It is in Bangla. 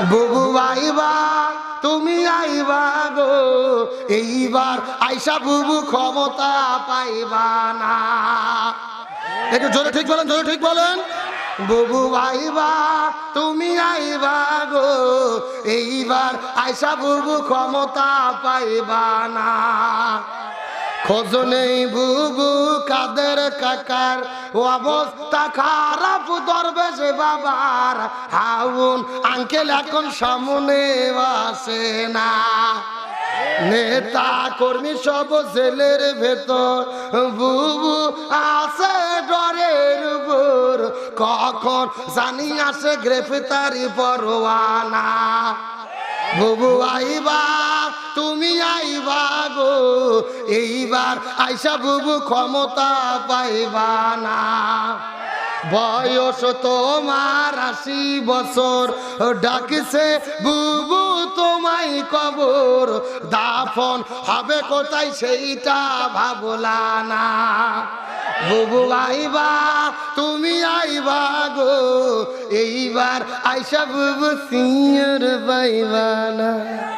বুবু আইবা তুমি আইবা গো, এইবার আইসা বুবু ক্ষমতা পাইবা না। একটু জোরে ঠিক বলেন, জোরে ঠিক বলেন। বুবু আইবা তুমি আইবা গো, এইবার আইসা বুবু ক্ষমতা পাইবা না। খোঁজ নেই বুবু কাদের কাকার, অবস্থা খারাপ দরবেশ বাবার, হাউন আঙ্কেল এখন সামনে আসে না। নেতা কর্মী সব জেলের ভেতর, বুবু আছে ডরের উপর, কখন জানি আসে গ্রেফতারি পরোয়ানা। বুবু আইবা তুমি আইবা গো, এইবার আইসা বুবু ক্ষমতা পাইবা না। বয়স তোমার 80 বছর, ডাকছে বুবু তোমায় কবর, দাফন হবে কোথায় সেইটা ভাবলা না। বুবু আইবা তুমি আইবা গো, এইবার আইসা বুবু সিঁড় পাইবা না।